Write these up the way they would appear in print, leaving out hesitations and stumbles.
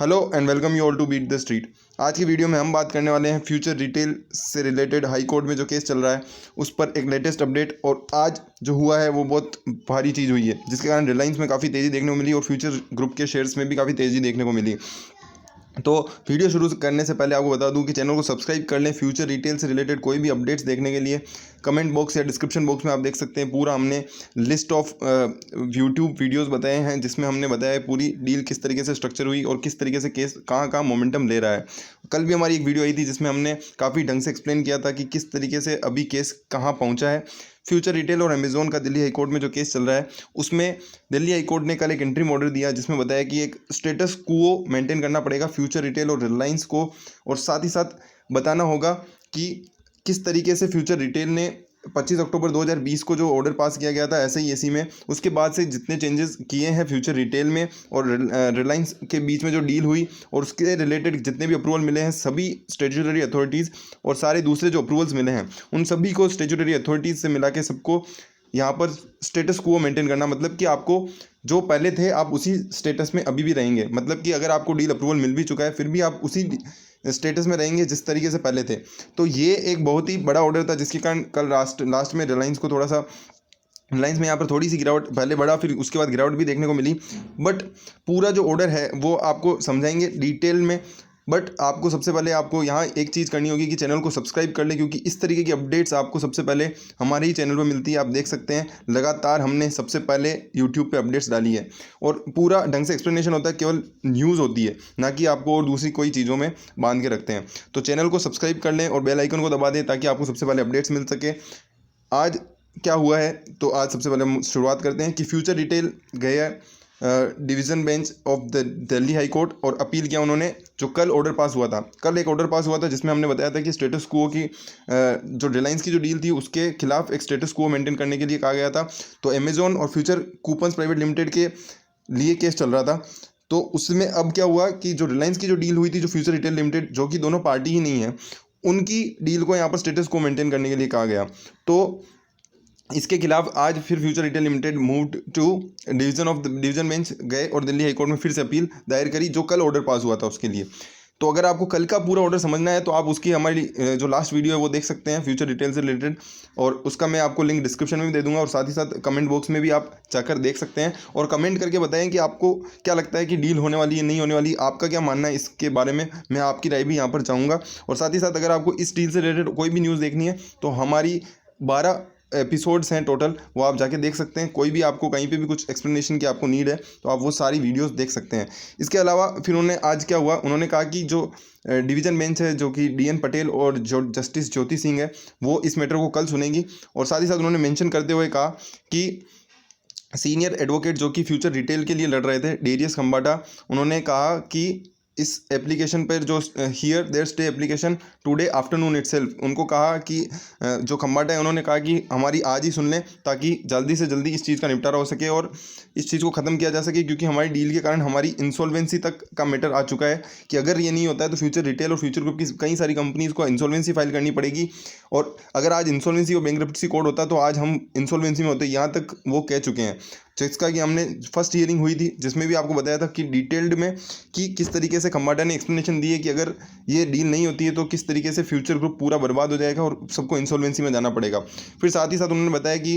Hello and welcome you all to Beat the Street. आज की video में हम बात करने वाले हैं फ्यूचर रिटेल से रिलेटेड हाई कोर्ट में जो केस चल रहा है उस पर एक लेटेस्ट अपडेट। और आज जो हुआ है वो बहुत भारी चीज़ हुई है जिसके कारण रिलायंस में काफ़ी तेज़ी देखने को मिली और फ्यूचर ग्रुप के शेयर्स में भी काफ़ी तेज़ी देखने को मिली। तो वीडियो शुरू करने से पहले आपको बता दूं कि चैनल को सब्सक्राइब कर लें। फ्यूचर रिटेल से रिलेटेड कोई भी अपडेट्स देखने के लिए कमेंट बॉक्स या डिस्क्रिप्शन बॉक्स में आप देख सकते हैं। पूरा हमने लिस्ट ऑफ यूट्यूब वीडियोस बताए हैं जिसमें हमने बताया है पूरी डील किस तरीके से स्ट्रक्चर हुई और किस तरीके से केस कहाँ कहाँ मोमेंटम ले रहा है। कल भी हमारी एक वीडियो आई थी जिसमें हमने काफ़ी ढंग से एक्सप्लेन किया था कि किस तरीके से अभी केस कहाँ पहुँचा है। फ्यूचर रिटेल और अमेजोन का दिल्ली हाई कोर्ट में जो केस चल रहा है उसमें दिल्ली हाई कोर्ट ने कल एक इंटरिम ऑर्डर दिया जिसमें बताया कि एक स्टेटस क्वो मेंटेन करना पड़ेगा फ्यूचर रिटेल और रिलायंस को, और साथ ही साथ बताना होगा कि किस तरीके से फ्यूचर रिटेल ने 25 अक्टूबर 2020 को जो ऑर्डर पास किया गया था ऐसे ही एसी में उसके बाद से जितने चेंजेस किए हैं फ्यूचर रिटेल में और रिलायंस के बीच में जो डील हुई और उसके रिलेटेड जितने भी अप्रूवल मिले हैं सभी स्टेचुटरी अथॉरिटीज़ और सारे दूसरे जो अप्रूवल्स मिले हैं उन सभी को स्टेचुटरी अथॉरिटीज़ से मिला के सबको यहाँ पर स्टेटस को मेंटेन करना, मतलब कि आपको जो पहले थे आप उसी स्टेटस में अभी भी रहेंगे। मतलब कि अगर आपको डील अप्रूवल मिल भी चुका है फिर भी आप उसी स्टेटस में रहेंगे जिस तरीके से पहले थे। तो ये एक बहुत ही बड़ा ऑर्डर था जिसके कारण कल लास्ट में रिलायंस को थोड़ा सा रिलायंस में यहाँ पर थोड़ी सी गिरावट, पहले बढ़ा फिर उसके बाद गिरावट भी देखने को मिली। बट पूरा जो ऑर्डर है वो आपको समझाएंगे डिटेल में। बट आपको सबसे पहले आपको यहाँ एक चीज़ करनी होगी कि चैनल को सब्सक्राइब कर लें क्योंकि इस तरीके की अपडेट्स आपको सबसे पहले हमारे ही चैनल पर मिलती है। आप देख सकते हैं लगातार हमने सबसे पहले यूट्यूब पे अपडेट्स डाली है और पूरा ढंग से एक्सप्लेनेशन होता है, केवल न्यूज़ होती है ना कि आपको और दूसरी कोई चीज़ों में बांध के रखते हैं। तो चैनल को सब्सक्राइब कर लें और बेल आइकन को दबा दें ताकि आपको सबसे पहले अपडेट्स मिल सके। आज क्या हुआ है तो आज सबसे पहले हम शुरुआत करते हैं कि फ्यूचर रिटेल गए division bench of the Delhi high court और अपील किया उन्होंने। जो कल ऑर्डर पास हुआ था, कल एक ऑर्डर पास हुआ था जिसमें हमने बताया था कि स्टेटस क्वो की जो रिलायंस की जो डील थी उसके खिलाफ एक स्टेटस क्वो मेंटेन करने के लिए कहा गया था। तो अमेजोन और फ्यूचर कूपन्स प्राइवेट लिमिटेड के लिए केस चल रहा था। तो उसमें अब क्या हुआ कि जो रिलायंस की जो डील हुई थी जो फ्यूचर रिटेल लिमिटेड जो कि दोनों पार्टी ही नहीं है उनकी डील को यहाँ पर स्टेटस को मेंटेन करने के लिए कहा गया। तो इसके खिलाफ आज फिर Future Retail Limited moved to division bench गए और दिल्ली हाई कोर्ट में फिर से अपील दायर करी जो कल ऑर्डर पास हुआ था उसके लिए। तो अगर आपको कल का पूरा ऑर्डर समझना है तो आप उसकी हमारी जो लास्ट वीडियो है वो देख सकते हैं फ्यूचर रिटेल से रिलेटेड, और उसका मैं आपको लिंक डिस्क्रिप्शन में भी दे दूंगा और साथ ही साथ कमेंट बॉक्स में भी आप जाकर देख सकते हैं। और कमेंट करके बताएं कि आपको क्या लगता है कि डील होने वाली है नहीं होने वाली, आपका क्या मानना है इसके बारे में। मैं आपकी राय भी यहाँ पर चाहूँगा। और साथ ही साथ अगर आपको इस डील से रिलेटेड कोई भी न्यूज़ देखनी है तो हमारी 12 एपिसोड्स हैं टोटल, वो आप जाके देख सकते हैं। कोई भी आपको कहीं पे भी कुछ एक्सप्लेनेशन की आपको नीड है तो आप वो सारी वीडियोस देख सकते हैं। इसके अलावा फिर उन्होंने आज क्या हुआ, उन्होंने कहा कि जो डिवीज़न बेंच है जो कि DN पटेल और जो जस्टिस ज्योति सिंह है वो इस मैटर को कल सुनेगी। और साथ ही साथ उन्होंने मेंशन करते हुए कहा कि सीनियर एडवोकेट जो कि फ्यूचर रिटेल के लिए लड़ रहे थे डेरियस खम्बाटा, उन्होंने कहा कि इस एप्लीकेशन पर जो hear their stay application today afternoon itself, उनको कहा कि जो खम्बाटा है उन्होंने कहा कि हमारी आज ही सुन लें ताकि जल्दी से जल्दी इस चीज़ का निपटारा हो सके और इस चीज़ को ख़त्म किया जा सके। क्योंकि हमारी डील के कारण हमारी इंसॉल्वेंसी तक का मैटर आ चुका है कि अगर ये नहीं होता है तो फ्यूचर रिटेल और फ्यूचर ग्रुप की कई सारी कंपनीज़ को इंसॉल्वेंसी फाइल करनी पड़ेगी। और अगर आज इंसॉल्वेंसी और बैंकरप्सी कोड होता तो आज हम इंसॉल्वेंसी में होते, यहाँ तक वो कह चुके हैं। जिसका कि हमने फर्स्ट हियरिंग हुई थी जिसमें भी आपको बताया था कि डिटेल्ड में कि किस तरीके से खम्बाटा ने एक्सप्लेनेशन दी है कि अगर ये डील नहीं होती है तो किस तरीके से फ्यूचर ग्रुप पूरा बर्बाद हो जाएगा और सबको इंसॉल्वेंसी में जाना पड़ेगा। फिर साथ ही साथ उन्होंने बताया कि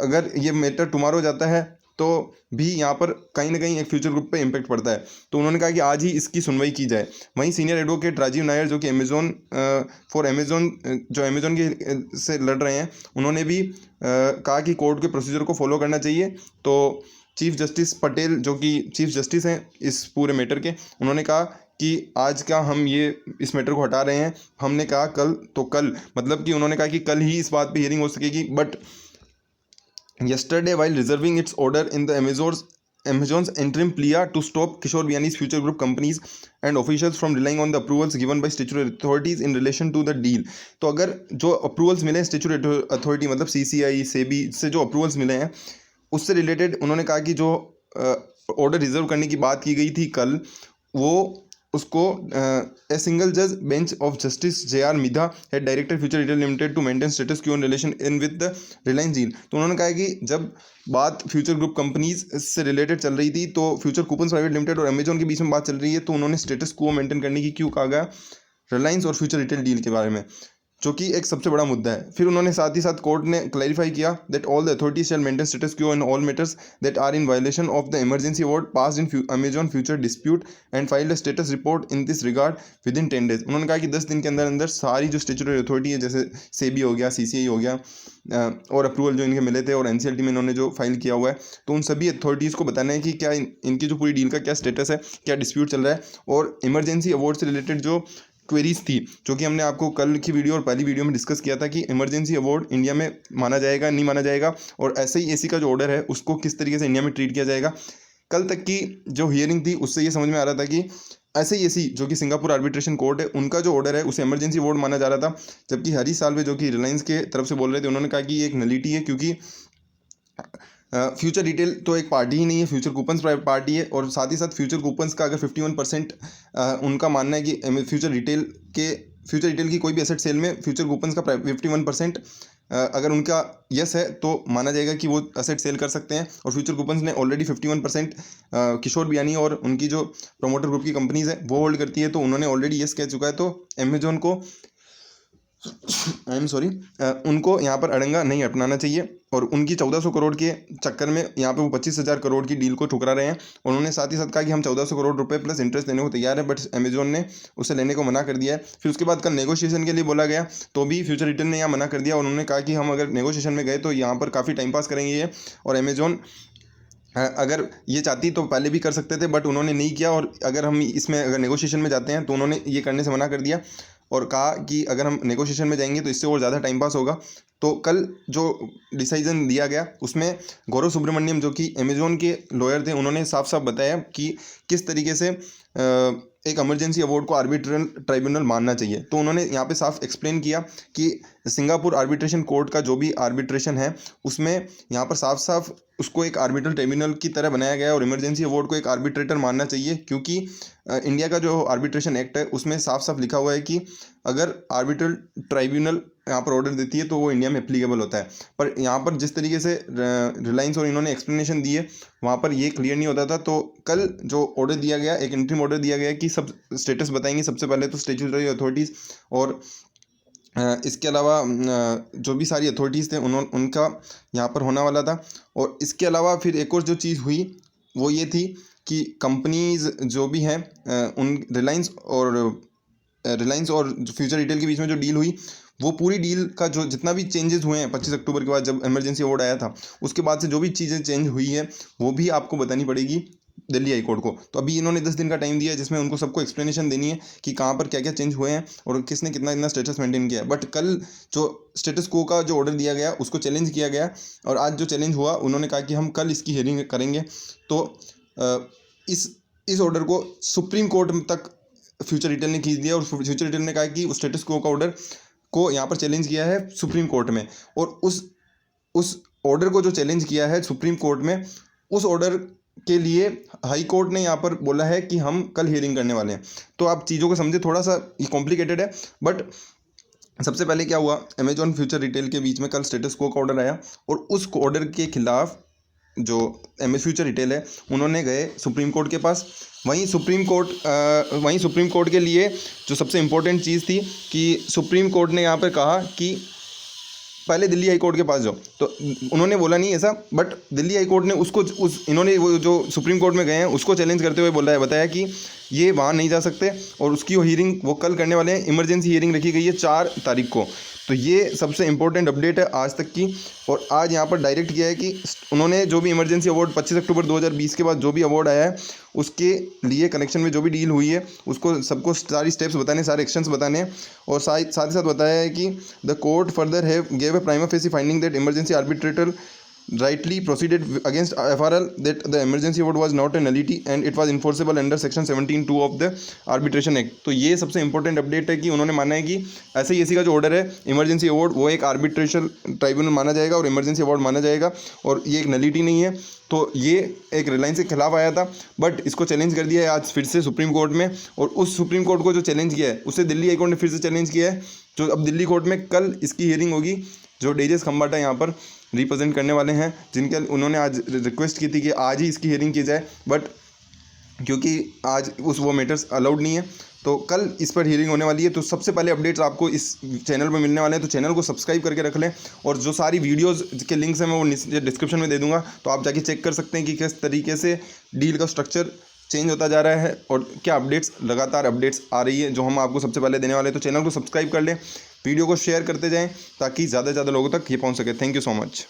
अगर ये मैटर टुमारो जाता है तो भी यहाँ पर कहीं ना कहीं एक फ्यूचर ग्रुप पे इम्पैक्ट पड़ता है। तो उन्होंने कहा कि आज ही इसकी सुनवाई की जाए। वहीं सीनियर एडवोकेट राजीव नायर जो कि अमेजोन जो अमेजोन के से लड़ रहे हैं उन्होंने भी कहा कि कोर्ट के प्रोसीजर को फॉलो करना चाहिए। तो चीफ जस्टिस पटेल जो कि चीफ जस्टिस हैं इस पूरे मैटर के, उन्होंने कहा कि आज का हम ये इस मैटर को हटा रहे हैं। हमने कहा कल तो कल, मतलब कि उन्होंने कहा कि कल ही इस बात पे हियरिंग हो सकेगी। But yesterday while reserving its order in the Amazon's interim plea to stop Kishore Biyani's future group companies and officials from relying on the approvals given by statutory authorities in relation to the deal। तो अगर जो approvals मिले हैं statutory authority मतलब CCI SEBI से जो approvals मिले हैं उससे रिलेटेड उन्होंने कहा कि जो ऑर्डर रिजर्व करने की बात की गई थी कल वो उसको ए सिंगल जज bench of Justice JR Midha had directed Future Retail Limited to maintain status quo in relation in with the Reliance deal. तो उन्होंने कहा कि जब बात फ्यूचर ग्रुप कंपनीज से रिलेटेड चल रही थी तो फ्यूचर कूपन्स प्राइवेट लिमिटेड और अमेजॉन के बीच में बात चल रही है, तो उन्होंने स्टेटस क्यू मेंटेन करने की क्यों कहा गया रिलायंस और फ्यूचर रिटेल डील के बारे में, जो कि एक सबसे बड़ा मुद्दा है। फिर उन्होंने साथ ही साथ कोर्ट ने क्लैरिफाई किया that all the authorities shall maintain status quo in all matters that are in violation of the emergency award passed in Amazon Future dispute and filed a status report in this regard within 10 days। उन्होंने कहा कि 10 दिन के अंदर अंदर सारी जो statutory authority है, जैसे सेबी हो गया, CCI हो गया, और अप्रूवल जो इनके मिले थे और NCLT में इन्होंने जो फाइल किया हुआ है, तो उन सभी अथॉरिटीज़ को बताना है कि क्या इनकी जो पूरी डील का क्या स्टेटस है, क्या डिस्प्यूट चल रहा है, और इमरजेंसी अवार्ड से रिलेटेड जो क्वेरीज थी, जो कि हमने आपको कल की वीडियो और पहली वीडियो में डिस्कस किया था कि इमरजेंसी अवार्ड इंडिया में माना जाएगा नहीं माना जाएगा, और SIAC का जो ऑर्डर है उसको किस तरीके से इंडिया में ट्रीट किया जाएगा। कल तक की जो हियरिंग थी उससे ये समझ में आ रहा था कि SIAC जो कि सिंगापुर आर्बिट्रेशन कोर्ट है, उनका जो ऑर्डर है उसे इमरजेंसी अवार्ड माना जा रहा था, जबकि हरीश साल्वे जो कि रिलायंस के तरफ से बोल रहे थे, उन्होंने कहा कि ये एक नलिटी है, क्योंकि फ्यूचर रिटेल तो एक पार्टी ही नहीं है, फ्यूचर कूपन्स प्राइवेट पार्टी है, और साथ ही साथ फ्यूचर कूपन्स का अगर 51% उनका मानना है कि फ्यूचर रिटेल की कोई भी एसेट सेल में फ्यूचर कूपन्स का 51% अगर उनका यस है तो माना जाएगा कि वो एसेट सेल कर सकते हैं। और फ्यूचर कूपन्स ने ऑलरेडी 51% किशोर बियानी और उनकी जो प्रोमोटर ग्रुप की कंपनीज है वो होल्ड करती है, तो उन्होंने ऑलरेडी यस कह चुका है, तो अमेजॉन को उनको यहाँ पर अड़ंगा नहीं अपनाना चाहिए, और उनकी 1400 करोड़ के चक्कर में यहाँ पे वो 25,000 करोड़ की डील को ठुकरा रहे हैं। उन्होंने साथ ही साथ कहा कि हम 1400 करोड़ रुपए प्लस इंटरेस्ट देने को तैयार है, बट अमेजॉन ने उसे लेने को मना कर दिया है। फिर उसके बाद कल नेगोशिएशन के लिए बोला गया, तो भी फ्यूचर रिटेल ने यहाँ मना कर दिया, और उन्होंने कहा कि हम अगर नेगोशिएशन में गए तो यहाँ पर काफ़ी टाइम पास करेंगे ये, और अमेजॉन अगर ये चाहती तो पहले भी कर सकते थे, बट उन्होंने नहीं किया, और अगर हम इसमें अगर नेगोशिएशन में जाते हैं तो उन्होंने ये करने से मना कर दिया, और कहा कि अगर हम नेगोशिएशन में जाएंगे तो इससे और ज़्यादा टाइम पास होगा। तो कल जो डिसीजन दिया गया उसमें गौरव सुब्रमण्यम जो कि अमेजॉन के लॉयर थे, उन्होंने साफ साफ बताया कि किस तरीके से एक इमरजेंसी अवार्ड को आर्बिट्रल ट्राइब्यूनल मानना चाहिए। तो उन्होंने यहाँ पे साफ एक्सप्लेन किया कि सिंगापुर आर्बिट्रेशन कोर्ट का जो भी आर्बिट्रेशन है उसमें यहाँ पर साफ साफ उसको एक आर्बिट्रल ट्राइब्यूनल की तरह बनाया गया है, और इमरजेंसी अवार्ड को एक आर्बिट्रेटर मानना चाहिए, क्योंकि इंडिया का जो आर्बिट्रेशन एक्ट है उसमें साफ साफ लिखा हुआ है कि अगर आर्बिट्रल ट्राइब्यूनल यहाँ पर ऑर्डर देती है तो वो इंडिया में एप्लीकेबल होता है। पर यहाँ पर जिस तरीके से रिलायंस और इन्होंने एक्सप्लेनेशन दी है वहाँ पर ये क्लियर नहीं होता था। तो कल जो ऑर्डर दिया गया, एक इंटरिम ऑर्डर दिया गया कि सब स्टेटस बताएंगे, सबसे पहले तो स्टैट्यूटरी अथॉरिटीज़, और इसके अलावा जो भी सारी अथॉरिटीज़ थे उनका यहाँ पर होने वाला था। और इसके अलावा फिर एक और जो चीज़ हुई वो ये थी कि कंपनीज जो भी हैं उन रिलायंस और फ्यूचर रिटेल के बीच में जो डील हुई, वो पूरी डील का जो जितना भी चेंजेस हुए हैं 25 अक्टूबर के बाद जब इमरजेंसी अवार्ड आया था उसके बाद से जो भी चीज़ें चेंज हुई है वो भी आपको बतानी पड़ेगी दिल्ली हाई कोर्ट को। तो अभी इन्होंने 10 दिन का टाइम दिया है जिसमें उनको सबको एक्सप्लेनेशन देनी है कि कहाँ पर क्या क्या चेंज हुए हैं और किसने कितना स्टेटस मेंटेन किया है। बट कल जो स्टेटस को का जो ऑर्डर दिया गया उसको चैलेंज किया गया, और आज जो चैलेंज हुआ उन्होंने कहा कि हम कल इसकी हियरिंग करेंगे। तो इस ऑर्डर को सुप्रीम कोर्ट तक फ्यूचर रिटेल ने खींच दिया, और फ्यूचर रिटेल ने कहा कि उस स्टेटस को का ऑर्डर को यहाँ पर चैलेंज किया है सुप्रीम कोर्ट में, और उस ऑर्डर को जो चैलेंज किया है सुप्रीम कोर्ट में, उस ऑर्डर के लिए हाई कोर्ट ने यहाँ पर बोला है कि हम कल हियरिंग करने वाले हैं। तो आप चीज़ों को समझे, थोड़ा सा ये कॉम्प्लिकेटेड है, बट सबसे पहले क्या हुआ, अमेजॉन फ्यूचर रिटेल के बीच में कल स्टेटस को का ऑर्डर आया, और उस ऑर्डर के खिलाफ जो फ्यूचर रिटेल है उन्होंने गए सुप्रीम कोर्ट के पास। वहीं सुप्रीम कोर्ट के लिए जो सबसे इम्पोर्टेंट चीज़ थी कि सुप्रीम कोर्ट ने यहाँ पर कहा कि पहले दिल्ली हाई कोर्ट के पास जाओ। तो उन्होंने बोला नहीं ऐसा, बट दिल्ली हाई कोर्ट ने इन्होंने वो जो सुप्रीम कोर्ट में गए हैं उसको चैलेंज करते हुए बताया कि ये वहाँ नहीं जा सकते, और उसकी वो हियरिंग वो कल करने वाले हैं। इमरजेंसी हियरिंग रखी गई है 4 तारीख को। तो ये सबसे इम्पोर्टेंट अपडेट है आज तक की। और आज यहाँ पर डायरेक्ट किया है कि उन्होंने जो भी इमरजेंसी अवार्ड 25 अक्टूबर 2020 के बाद जो भी अवार्ड आया है उसके लिए कनेक्शन में जो भी डील हुई है उसको सबको सारी स्टेप्स बताने, सारे एक्शंस बताने, और साथ ही साथ बताया है कि the court further have gave a prima facie finding that emergency arbitrator rightly proceeded against FRL that the emergency award was not a nullity and it was enforceable under section 17(2) of the arbitration act। तो ये सबसे important update है कि उन्होंने माना है कि ऐसे ही का जो ऑर्डर है इमरजेंसी अवार्ड वो एक आर्बिट्रेशन ट्राइब्यूनल माना जाएगा और इमरजेंसी अवार्ड माना जाएगा और ये एक नलिटी नहीं है। तो ये एक रिलायंस के खिलाफ आया था बट इसको चैलेंज कर दिया है आज फिर से सुप्रीम कोर्ट में, और उस सुप्रीम कोर्ट को जो चैलेंज किया है उसे दिल्ली हाई कोर्ट ने फिर से चैलेंज किया है। जो अब दिल्ली कोर्ट में कल इसकी हियरिंग होगी। जो डेजेस खंबाटा यहाँ पर रिप्रेजेंट करने वाले हैं जिनके उन्होंने आज रिक्वेस्ट की थी कि आज ही इसकी हियरिंग की जाए, बट क्योंकि आज वो मैटर्स अलाउड नहीं है तो कल इस पर हियरिंग होने वाली है। तो सबसे पहले अपडेट्स आपको इस चैनल पर मिलने वाले हैं, तो चैनल को सब्सक्राइब करके रख लें और जो सारी वीडियोस के लिंक्स हैं मैं वो डिस्क्रिप्शन में दे दूंगा, तो आप जाके चेक कर सकते हैं कि किस तरीके से डील का स्ट्रक्चर चेंज होता जा रहा है और क्या अपडेट्स लगातार अपडेट्स आ रही है जो हम आपको सबसे पहले देने वाले हैं। तो चैनल को सब्सक्राइब कर लें, वीडियो को शेयर करते जाएँ ताकि ज़्यादा से ज़्यादा लोगों तक ये पहुँच सके। Thank you so much.